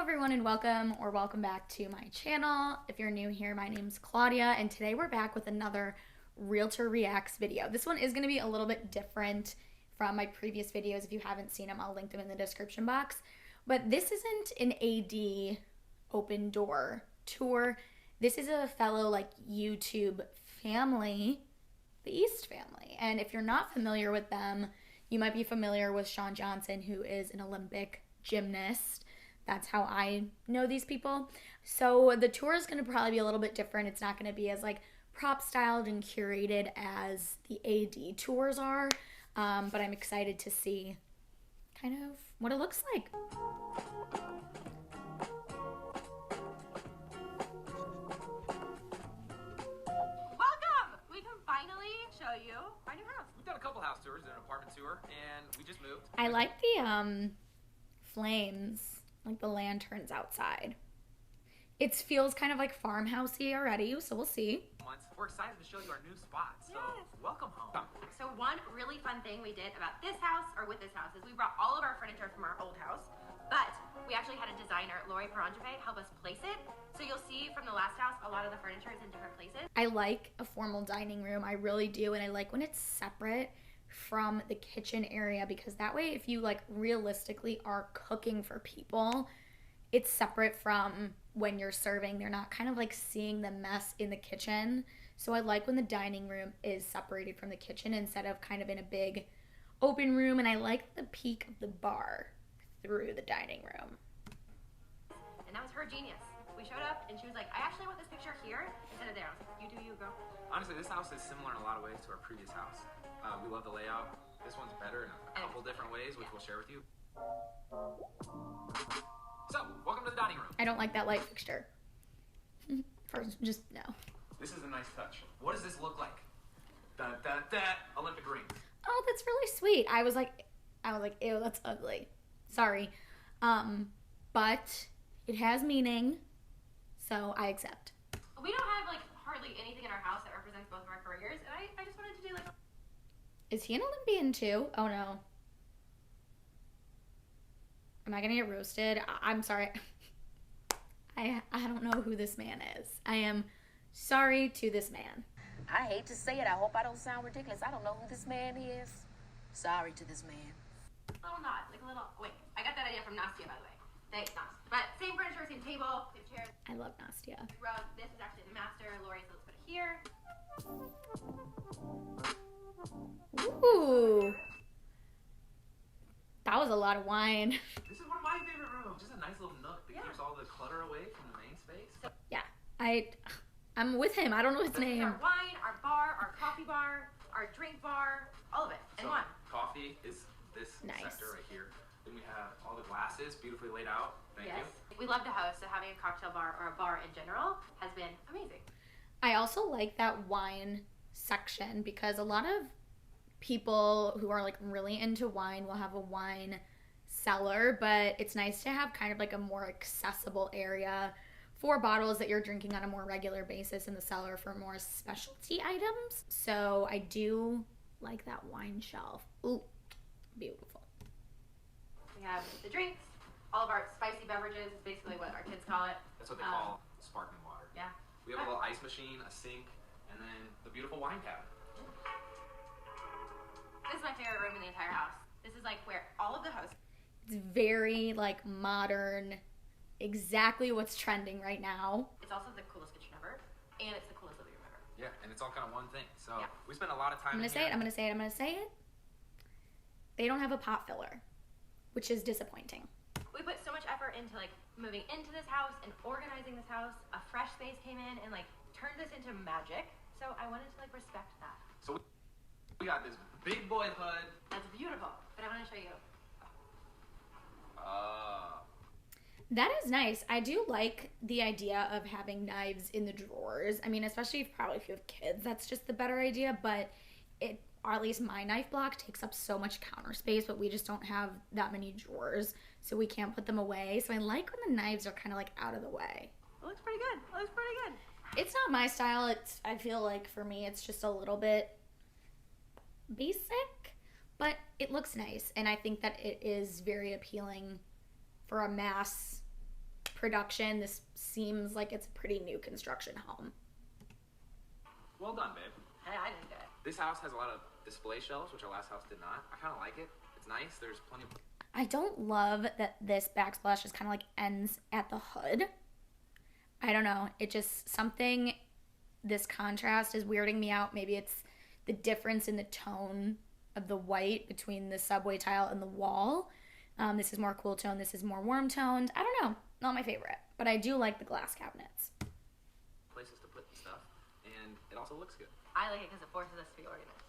everyone, and welcome back to my channel. If you're new here, my name's Claudia, and today we're back with another Realtor Reacts video. This one is going to be a little bit different from my previous videos. If you haven't seen them, I'll link them in the description box. But this isn't an AD open door tour. This is a fellow YouTube family, the East family. And if you're not familiar with them, you might be familiar with Shawn Johnson, who is an Olympic gymnast. That's how I know these people. So the tour is going to probably be a little bit different. It's not going to be as prop styled and curated as the AD tours are. But I'm excited to see kind of what it looks like. Welcome! We can finally show you our new house. We've done a couple house tours, an apartment tour, and we just moved. I like the flames, like the lanterns outside. It feels kind of farmhousey already, so we'll see. We're excited to show you our new spot, so welcome home. So one really fun thing we did about this house, or with this house, is we brought all of our furniture from our old house, but we actually had a designer, Lori Paranjave, help us place it. So you'll see from the last house, a lot of the furniture is in different places. I like a formal dining room, I really do, and I like when it's separate from the kitchen area, because that way if you realistically are cooking for people, it's separate from when you're serving. They're not kind of seeing the mess in the kitchen. So I like when the dining room is separated from the kitchen instead of kind of in a big open room, and I like the peak of the bar through the dining room. And that was her genius. We showed up and she was like, I actually want this picture here instead of there. I was like, you do you, girl. Honestly, this house is similar in a lot of ways to our previous house. We love the layout. This one's better in a couple different ways, which we'll share with you. So, welcome to the dining room. I don't like that light fixture. First, just no. This is a nice touch. What does this look like? Olympic ring. Oh, that's really sweet. I was like, ew, that's ugly. Sorry. But it has meaning, so I accept. We don't have hardly anything in our house that represents both of our careers, and I just wanted to do Is he an Olympian too? Oh no. Am I gonna get roasted? I'm sorry. I don't know who this man is. I am sorry to this man. I hate to say it. I hope I don't sound ridiculous. I don't know who this man is. Sorry to this man. a little nod, a little wink. I got that idea from Nastia, by the way. Thanks, Nastia. But same furniture, same table, same chairs. I love Nastia. Rug. This is actually the master. Lori, so let's put it here. Ooh. That was a lot of wine. This is one of my favorite rooms. Just a nice little nook that keeps all the clutter away from the main space. Yeah, I'm with him. I don't know his name. Our wine, our bar, our coffee bar, our drink bar, all of it in one. Coffee is this sector right here. Then we have all the glasses beautifully laid out. Thank you. We love to host, so having a cocktail bar or a bar in general has been amazing. I also like that wine section because a lot of people who are really into wine will have a wine cellar, but it's nice to have kind of a more accessible area for bottles that you're drinking on a more regular basis in the cellar for more specialty items. So I do like that wine shelf. Ooh, beautiful. We have the drinks, all of our spicy beverages is basically what our kids call it. That's what they call sparkling water. Yeah. We have a little ice machine, a sink, and then the beautiful wine cabinet. This is my favorite room in the entire house. This is where all of the hosts. It's very modern, exactly what's trending right now. It's also the coolest kitchen ever, and it's the coolest living room ever. Yeah, and it's all kind of one thing. So we spend a lot of time. I'm gonna say it. They don't have a pot filler, which is disappointing. We put so much effort into moving into this house and organizing this house. A fresh space came in and turned this into magic. So I wanted to respect that. So we got this big boy hood. That's beautiful, but I want to show you. That is nice. I do like the idea of having knives in the drawers. I mean, especially if you have kids, that's just the better idea. But or at least my knife block takes up so much counter space, but we just don't have that many drawers, so we can't put them away. So I like when the knives are kind of out of the way. It looks pretty good. It looks pretty good. It's not my style. I feel for me, it's just a little bit basic, but it looks nice, and I think that it is very appealing for a mass production, this seems like it's a pretty new construction home. Well done, babe. Hey, I didn't do it. This house has a lot of display shelves, which our last house did not. I kind of like it. It's nice. There's plenty of... I don't love that this backsplash is kind of like ends at the hood. I don't know. It just, something, this contrast is weirding me out. Maybe it's the difference in the tone of the white between the subway tile and the wall. This is more cool tone. This is more warm toned. I don't know. Not my favorite. But I do like the glass cabinets. Places to put stuff. And it also looks good. I like it because it forces us to be organized.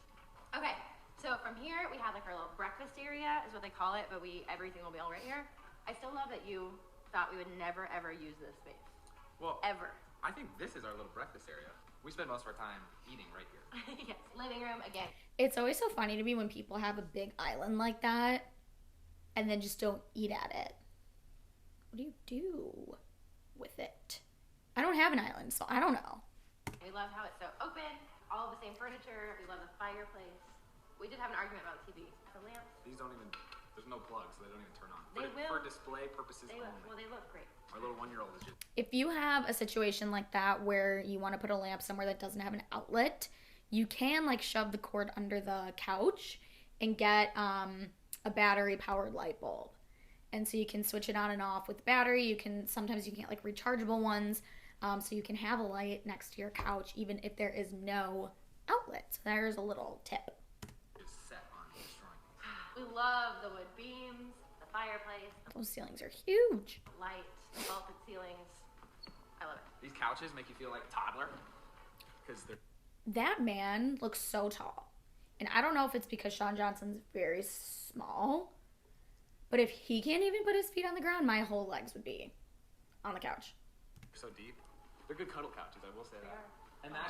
Okay, so from here we have like our little breakfast area is what they call it, but everything will be all right here. I still love that you thought we would never ever use this space. Well, Ever. I think this is our little breakfast area. We spend most of our time eating right here. Yes, living room again. It's always so funny to me when people have a big island like that and then just don't eat at it. What do you do with it? I don't have an island, so I don't know. We love how it's so open, all of the same furniture. We love the fireplace. We did have an argument about the TV. The lamps, These don't even, there's no plugs, so they don't even turn on. They will. For display purposes they only. look, well, they look great. Our little 1-year-old is just... If you have a situation like that where you want to put a lamp somewhere that doesn't have an outlet, you can like shove the cord under the couch and get a battery powered light bulb. And so you can switch it on and off with battery. Sometimes you can get like rechargeable ones. So you can have a light next to your couch even if there is no outlet. So there's a little tip. Is set on destroying things. We love the wood beams, the fireplace, Those ceilings are huge. the lights, the vaulted ceilings. I love it. These couches make you feel like a toddler because they're... That man looks so tall. And I don't know if it's because Sean Johnson's very small, but if he can't even put his feet on the ground, my whole legs would be on the couch. so deep. They're good cuddle couches, I will say that. And that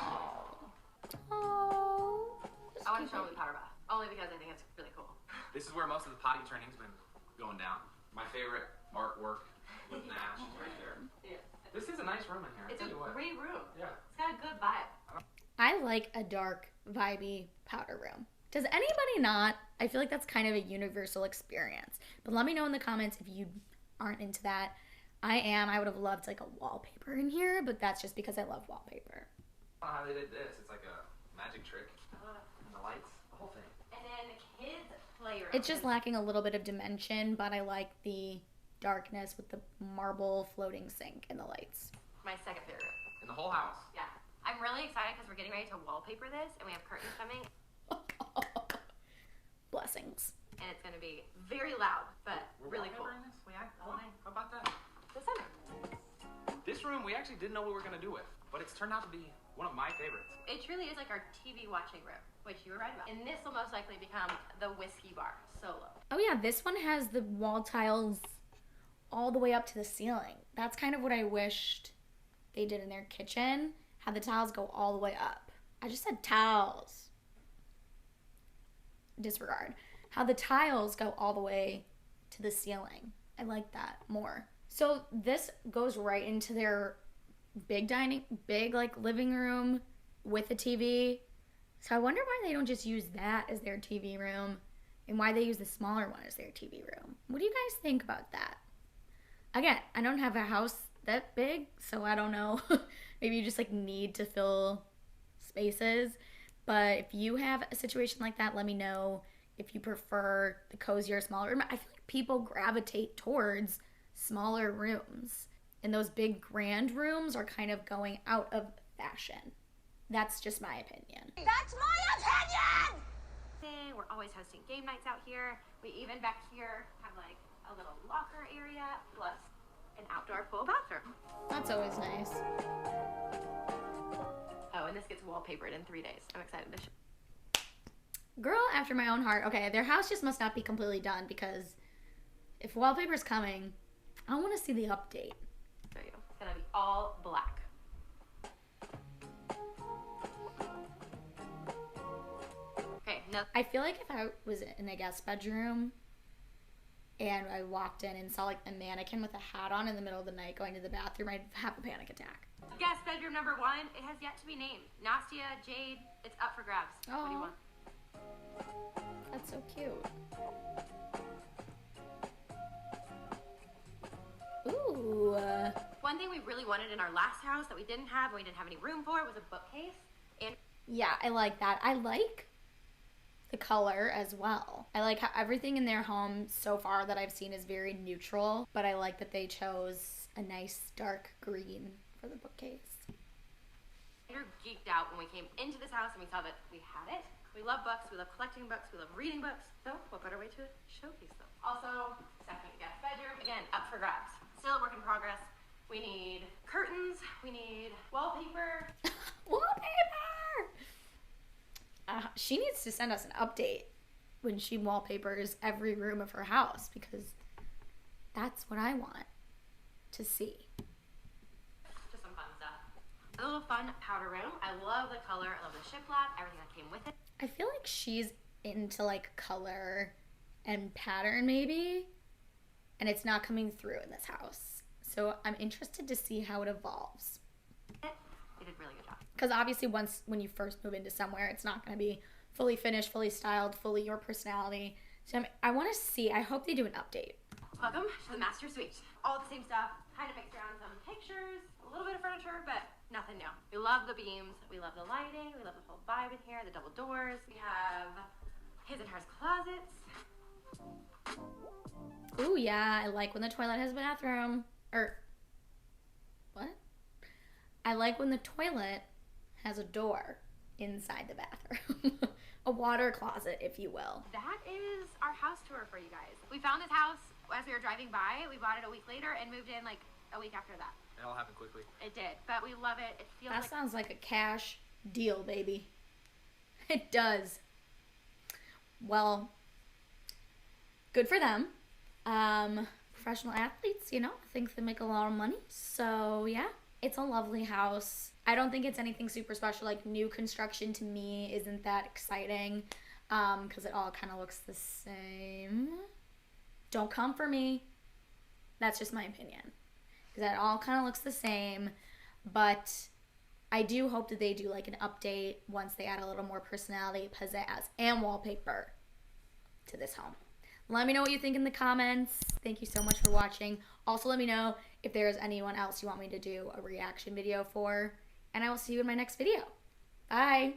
Oh. I want to show them the powder bath, only because I think it's really cool. this is where most of the potty training's been going down. My favorite artwork with Nash is right there. Yeah. This is a nice room in here. It's I a tell you what. great room. Yeah. It's got a good vibe. I like a dark, vibey powder room. Does anybody not? I feel like that's kind of a universal experience. But let me know in the comments if you aren't into that. I am. I would have loved like a wallpaper in here, but that's just because I love wallpaper. I don't know how they did this. It's like a magic trick. And the lights, the whole thing. And then the kids' playroom. It's just lacking a little bit of dimension, but I like the darkness with the marble floating sink and the lights. my second favorite room. In the whole house. Yeah. I'm really excited because we're getting ready to wallpaper this, and we have curtains coming, Blessings. and it's going to be very loud, but We're really cool. wallpapering this? We are. Oh, All night. how about that? The center. This room we actually didn't know what we were gonna do with, but it's turned out to be one of my favorites. It truly is like our TV watching room, which you were right about. And this will most likely become the whiskey bar solo. Oh yeah, this one has the wall tiles all the way up to the ceiling. That's kind of what I wished they did in their kitchen. Had the tiles go all the way up. I just said tiles. Disregard. How the tiles go all the way to the ceiling. I like that more. So this goes right into their big like living room with a TV. So I wonder why they don't just use that as their TV room and why they use the smaller one as their TV room. What do you guys think about that? Again, I don't have a house that big, so I don't know. Maybe you just like need to fill spaces. But if you have a situation like that, let me know if you prefer the cozier, smaller room. I feel like people gravitate towards smaller rooms. And those big grand rooms are kind of going out of fashion. That's just my opinion. That's my opinion! We're always hosting game nights out here. We even back here have like a little locker area plus an outdoor pool bathroom. That's always nice. Oh, and this gets wallpapered in 3 days. I'm excited to show. Girl after my own heart. Okay, their house just must not be completely done because if wallpaper's coming, I want to see the update. Show you. It's gonna be all black. Okay, no. I feel like if I was in a guest bedroom and I walked in and saw like a mannequin with a hat on in the middle of the night going to the bathroom, I'd have a panic attack. Guest bedroom number 1. It has yet to be named. Nastia, Jade. It's up for grabs. What do you Aw. want? That's so cute. Ooh. One thing we really wanted in our last house that we didn't have and we didn't have any room for was a bookcase. And Yeah, I like that. I like the color as well. I like how everything in their home so far that I've seen is very neutral, but I like that they chose a nice dark green for the bookcase. Andrew geeked out when we came into this house and we saw that we had it. We love books, we love collecting books, we love reading books. So what better way to showcase them? Also, second guest bedroom, again, up for grabs. Still a work in progress. We need curtains, we need wallpaper. Wallpaper! She needs to send us an update when she wallpapers every room of her house, because that's what I want to see. Just some fun stuff. A little fun powder room. I love the color, I love the shiplap, everything that came with it. I feel like she's into like color and pattern maybe, and it's not coming through in this house. So I'm interested to see how it evolves. They did a really good job. Because obviously when you first move into somewhere, it's not going to be fully finished, fully styled, fully your personality. So I want to see, I hope they do an update. Welcome to the master suite. All the same stuff, kind of mixed around some pictures, a little bit of furniture, but nothing new. We love the beams, we love the lighting, we love the whole vibe in here, the double doors. We have his and hers closets. Ooh, yeah, I like when the toilet has a bathroom. What? I like when the toilet has a door inside the bathroom. A water closet, if you will. That is our house tour for you guys. We found this house as we were driving by. We bought it a week later and moved in like a week after that. It all happened quickly. It did, but we love it. It feels That like sounds like a cash deal, baby. It does. Well, good for them. Professional athletes, you know, I think they make a lot of money. So, yeah, it's a lovely house. I don't think it's anything super special. Like, new construction to me isn't that exciting because it all kind of looks the same. Don't come for me. That's just my opinion. Because it all kind of looks the same. But I do hope that they do like an update once they add a little more personality, pizzazz, and wallpaper to this home. Let me know what you think in the comments. Thank you so much for watching. Also, let me know if there's anyone else you want me to do a reaction video for. And I will see you in my next video. Bye.